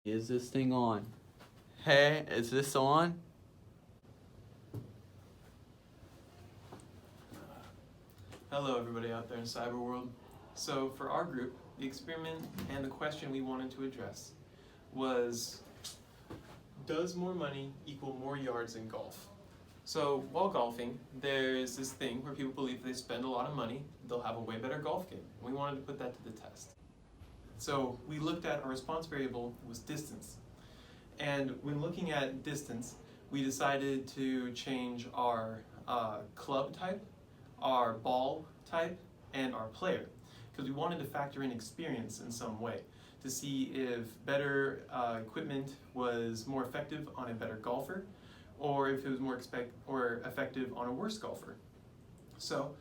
Is this thing on? Hey, is this on? Hello everybody out there in cyber world. So for our group, the experiment and the question we wanted to address was, does more money equal more yards in golf? So while golfing, there's this thing where people believe if they spend a lot of money, they'll have a way better golf game. We wanted to put that to the test. So we looked at our response variable was distance. And when looking at distance, we decided to change our club type, our ball type, and our player, because we wanted to factor in experience in some way to see if better equipment was more effective on a better golfer, or if it was more effective on a worse golfer. So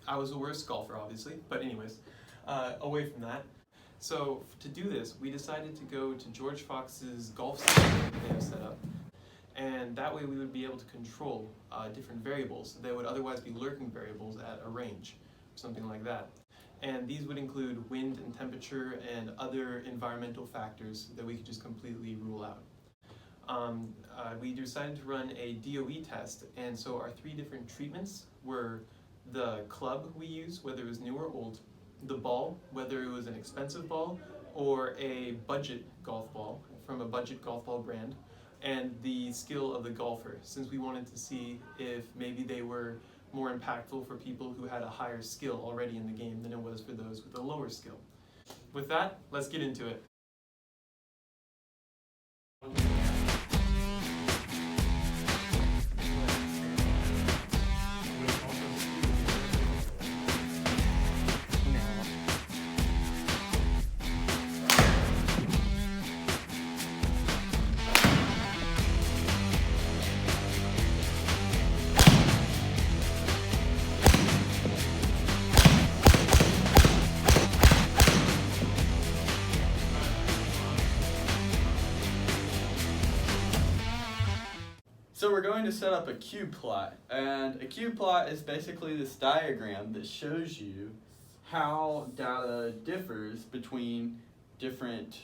I was a worse golfer, obviously, but anyways, away from that. So to do this, we decided to go to George Fox's golf system that they have set up, and that way we would be able to control different variables that would otherwise be lurking variables at a range, something like that. And these would include wind and temperature and other environmental factors that we could just completely rule out. We decided to run a DOE test, and so our three different treatments were the club we use, whether it was new or old, the ball, whether it was an expensive ball or a budget golf ball from a budget golf ball brand, and the skill of the golfer, since we wanted to see if maybe they were more impactful for people who had a higher skill already in the game than it was for those with a lower skill. With that, let's get into it. So we're going to set up a cube plot, and a cube plot is basically this diagram that shows you how data differs between different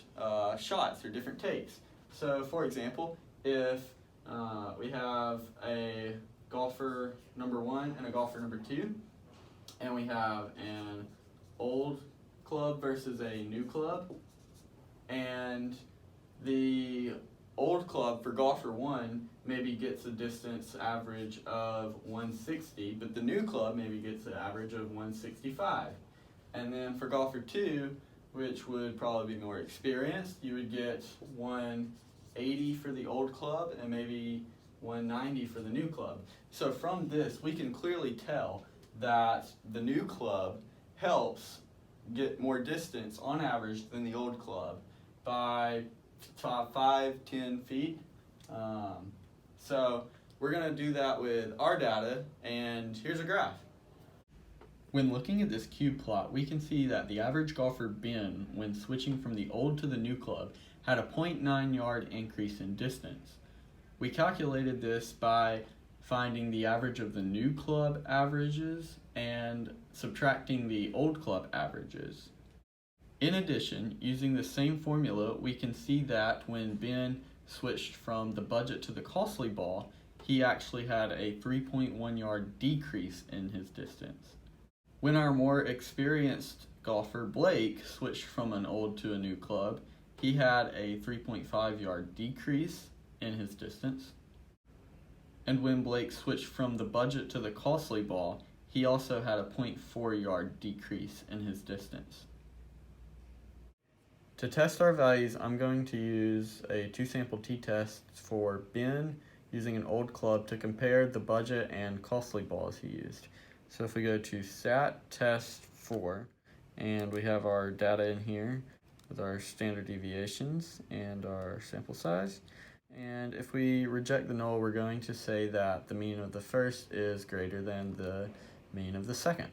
shots or different takes. So for example, if we have a golfer number 1 and a golfer number 2, and we have an old club versus a new club, and the old club for golfer 1 maybe gets a distance average of 160, but the new club maybe gets an average of 165. And then for golfer 2, which would probably be more experienced, you would get 180 for the old club and maybe 190 for the new club. So from this, we can clearly tell that the new club helps get more distance on average than the old club by 5-10 feet. So we're going to do that with our data, and here's a graph. When looking at this cube plot, we can see that the average golfer Ben, when switching from the old to the new club, had a 0.9 yard increase in distance. We calculated this by finding the average of the new club averages and subtracting the old club averages. In addition, using the same formula, we can see that when Ben switched from the budget to the costly ball, he actually had a 3.1 yard decrease in his distance. When our more experienced golfer Blake switched from an old to a new club, he had a 3.5 yard decrease in his distance. And when Blake switched from the budget to the costly ball, he also had a 0.4 yard decrease in his distance. To test our values, I'm going to use a 2-sample t-test for Ben using an old club to compare the budget and costly balls he used. So if we go to SAT test 4, and we have our data in here with our standard deviations and our sample size. And if we reject the null, we're going to say that the mean of the first is greater than the mean of the second.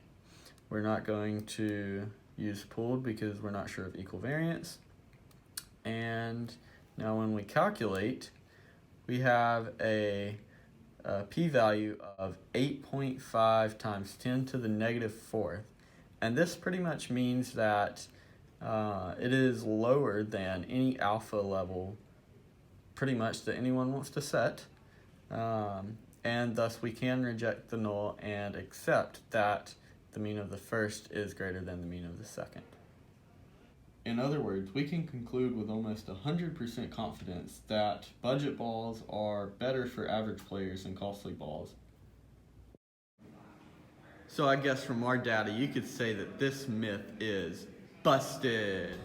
We're not going to use pooled because we're not sure of equal variance. And now when we calculate, we have a p-value of 8.5 times 10 to the negative 4th. And this pretty much means that It is lower than any alpha level pretty much that anyone wants to set. And thus we can reject the null and accept that the mean of the first is greater than the mean of the second. In other words, we can conclude with almost 100% confidence that budget balls are better for average players than costly balls. So I guess from our data, you could say that this myth is busted.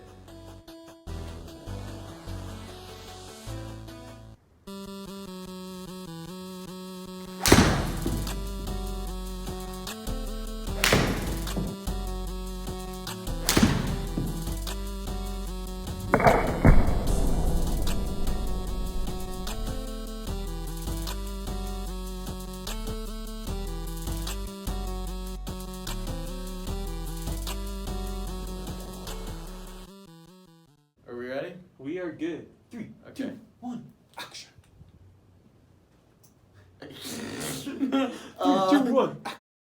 Are we ready? We are good. 3, Okay. 2, 1, action. 3, 2, 1, action.